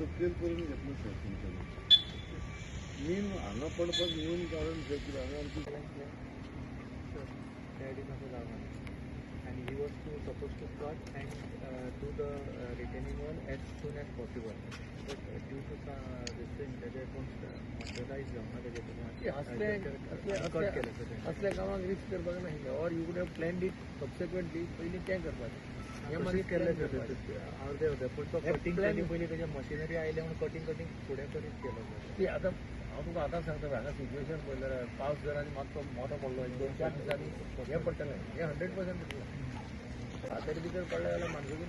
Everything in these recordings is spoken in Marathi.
सुप्रीम करून घेतलं सर तुमच्याकडे मेन हांगा पडपाक मेन कारण की हांगा आमची and he was supposed to start and do the retaining wall as soon as possible. But due to this thing, that materialized असल्या कामाक रिस्क करपाक नाही और you would have planned it subsequently पयलीं तें करपाचें हे मागीर केलें अर्दे होते पण तो कटिंग केली पयलीं तेजे मशिनरी आयले म्हणून कटिंग फुडें करीत केलो ती आतां हांव तुका आतां सांगता हांगा सिच्युएशन पळयल्यार पावस जर आनी मातसो मोठो पडलो 2-4 दिसांनी हें पडटलें हें 100% पडटलें आतां भितर पडलें जाल्यार मानसुकी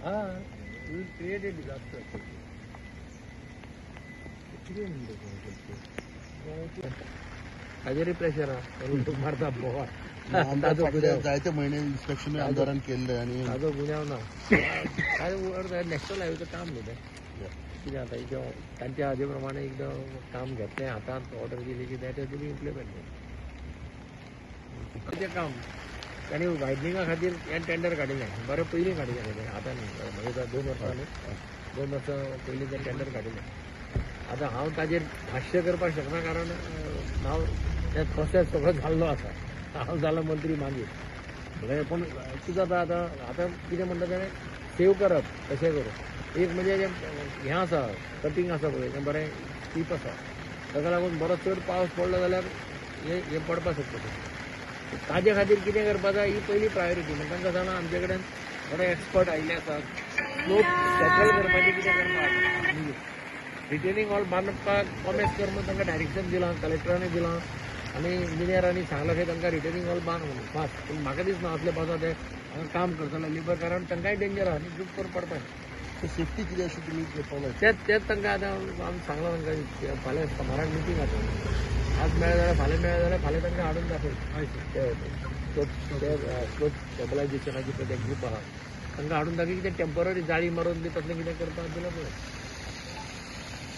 हां you will create a disaster हाजेरय प्रेशर आहा मारता बोवा जायते म्हयने इन्स्पेक्शन आमदारान केल्ले आनी ताजो गुन्यांव ना नॅशनल हायवेचं काम न्ही तें कितें जाता एकदां तांच्या हाजे प्रमाणे एकदां काम घेतलें हातांत ऑर्डर केली की that has to be implemented तें काम तांणी वायडनिंगा खातीर हें टेंडर काडिल्लें बरें पयलीं काडिल्लें तें आतां न्ही म्हणजे 2 वर्सां न्ही 2 वर्सां पयलीं तें टेंडर काडिल्लें आतां हांव ताजेर भाश्य करपाक शकना कारण हांव तें प्रोसेस सगळो जाल्लो आसा हांव जालो मंत्री मागीर पूण कितें जाता आतां कितें म्हणटा तेणें सेव करप तशें करून एक म्हणजे हें आसा कटींग आसा पळय तें बरें स्टीप आसा ताका लागून बरो चड पावस पडलो जाल्यार हें पडपाक शकता ताजे खातीर कितें करपाक जाय ही पयली प्रायोरिटी म्हणजे तांकां जाणा आमचे कडेन बरे एक्सपर्ट आयिल्ले आसात स्लोप टॅकल करपाचें कितें करपाक रिटेनिंग वॉल बांदपाक कॉमेस कर म्हणून तांकां डायरेक्शन दिलां कलेक्टरांनी दिलां आनी इंजिनियरांनी सांगलां की तांकां रिटेनिंग वॉल बांद म्हणून फास्ट पूण म्हाका दिसना असले पावसा ते हांगा काम करतले लेबर कारण तांकांय डेंजर आहा न्ही चूक करून पडपाक सेफ्टी कितें अशी तुमी घेवपाक तेच तांकां आतां आमी सांगलां तांकां फाल्यां समाराक मिटींग आसा आज मेळ्ळें जाल्यार फाल्यां मेळ्ळें जाल्यार फाल्यां तांकां हाडून दाखय स्टेबलायझेशनाची पळय ते ग्रूप आहा तांकां हाडून दाखय कितें टेम्पररी जाळी मारून बी तसलें कितें करपाक दिलें पळय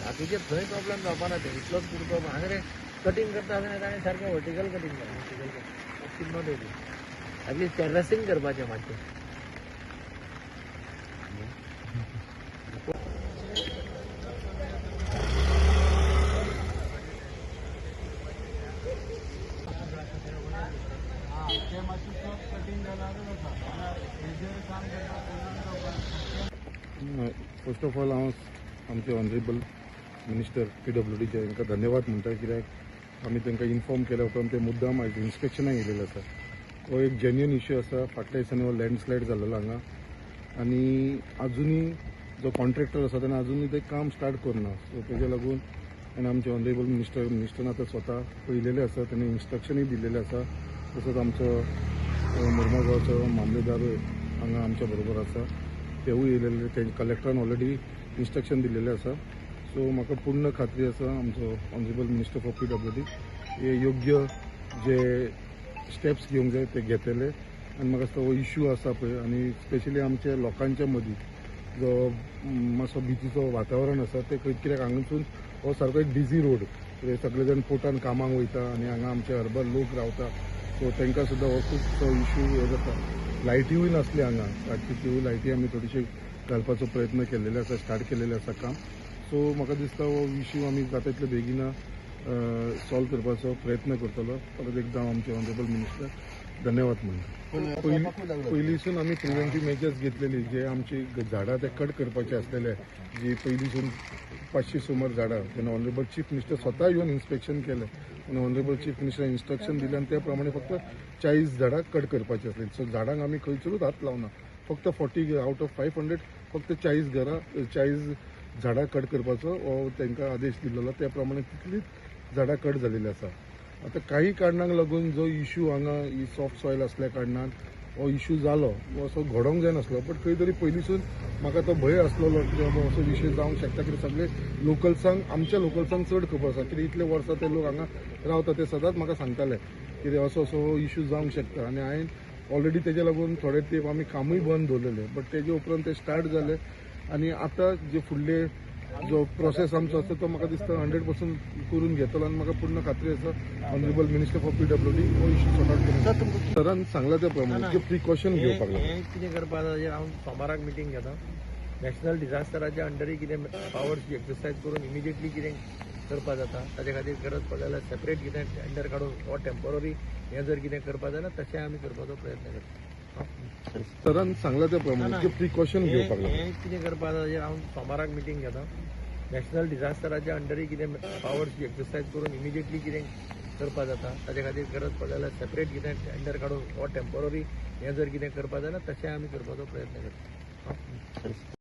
बाकीचे थंय प्रॉब्लेम जावपा ना ते इतलोच पुरतो हांगा रे कटींग करता आसतना ताणें सारकें वर्टिकल कटींग केलें नॉट एबल ॲटलिस्ट टेरसिंग करपाचें मातशें फर्स्ट ऑफ ऑल हांव आमचे ऑनरेबल मिनिस्टर PWDचे तांकां धन्यवाद म्हणटा कित्याक आमी तांकां इन्फॉर्म केल्या उपरांत ते मुद्दाम आयज इन्स्पेक्शनाक येयलेले आसा हो एक जेन्युअन इश्यू आसा फाटल्या दिसांनी हो लँडस्लायड जाल्लो हांगा आनी आजुनूय जो कॉन्ट्रॅक्टर आसा ताणें आजुनूय तें काम स्टार्ट करना सो तेज्या लागून आनी आमचे ऑनरेबल मिनिस्टरान आतां स्वता पळयलेलें आसा ताणें इन्स्ट्रक्शनूय दिल्लेलें आसा तसोच आमचो मुर्मागांवचो मामलेदारूय हांगा आमच्या बरोबर आसा तेवूय येयलेले ते कलेक्टरान ऑलरेडी इन्स्ट्रक्शन दिल्लेलें आसा सो म्हाका पूर्ण खात्री आसा आमचो ऑनरेबल मिनिस्टर फॉर PWD हे योग्य जे स्टेप्स घेवंक जाय ते घेतले आनी म्हाका दिसता हो इश्यू आसा पळय आनी स्पेशली आमच्या लोकांच्या मदीं जो मातसो भितीचो वातावरण आसा ते कित्याक हांगासून हो सारको एक बिजी रोड सगळे जाण पोटान कामाक वयता आनी हांगा आमचे अर्बन लोक रावता सो तांकां सुद्दां हो खूब इश्यू हे जाता लायटीय नासली हांगा रातची त्यो लायटी आमी थोडीशी घालपाचो प्रयत्न केल्लेले आसा स्टार्ट केलेलें आसा काम सो म्हाका दिसता हो इश्यू आमी जाता तितले बेगिना सॉल्व करपाचो प्रयत्न करतलो परत एकदां आमचे ऑनरेबल मिनिस्टर धन्यवाद म्हणटा पयलींसून आमी प्रिव्हेंटीव मेजर्स घेतलेली जे आमची झाडां ते कट करपाचे आसलेले जी पयलींसून 500 सुमार झाडां तेन्ना ऑनरेबल चीफ मिनिस्टर स्वता येवन इन्स्पेक्शन केलें आनी ऑनरेबल चीफ मिनिस्टर इन्स्ट्रक्शन दिलें आनी त्या प्रमाणे फक्त 40 झाडां कट करपाची आसली सो झाडांक आमी खंयसरूच हात लावना फक्त 40 आउट ऑफ 500 फक्त 40 झाडां कट करपाचो हो तांकां आदेश दिलेलो त्या प्रमाणे तितलीच झाडां कट जालेली आसा आता काही कारणांक लागून जो इश्यू हांगा ही सॉफ्ट सॉयल असल्या कारणान हो इश्यू जालो वो असो घडोवंक जायनासलो बट खंय तरी पयलींसून म्हाका तो भंय आसलेलो की बाबा असो विशय जावंक शकता कित्याक सगळे लोकल्सांक आमच्या लोकल्सांक चड खबर आसा कित्याक इतले वर्सां ते लोक हांगा रावता ते सदांच म्हाका सांगताले कितें असो हो इश्यू जावंक शकता आनी हांवें ऑलरेडी तेजे लागून थोडे तेंप आमी कामूय बंद दवरलेले बट तेजे उपरांत ते स्टार्ट जाले आनी आतां जे फुडले जो प्रोसेस आमचो आसा तो म्हाका दिसता 100% करून घेतलो आनी म्हाका पूर्ण खात्री आसा ऑनरेबल मिनिस्टर फॉर PWD हो इश्यू सॉर्ट आउट करून सरान सांगला त्या प्रमाणे जे प्रिकॉशन घेवपाक लागले हें कितें करपा जाय हांव सोमाराक मिटींग घेता नॅशनल डिझास्टराच्या अंडरूय कितें पावर्स एक्सरसायज करून इमिजिएटली कितें करपा जाता ताचे खातीर गरज पडली जाल्यार सेपरेट कितें टेंडर काडून हो टेम्पररी हें जर कितें करपा जाय जाल्यार तशें आमी करपाचो प्रयत्न करता सरान सांगला त्या प्रमाणे जे प्रिकॉशन घेवपाक लागले हें कितें करपा जाय हांव सोमाराक मिटींग घेता नॅशनल डिझास्टराच्या अंडरूय कितें पावर्स एक्सरसायज करून इमिजिएटली कितें करपा जाता ताचे खातीर गरज पडली जाल्यार सेपरेट कितें टेंडर काडून हो टेम्पररी हें जर कितें करपा जाय जाल्यार तशें आमी करपाचो प्रयत्न करता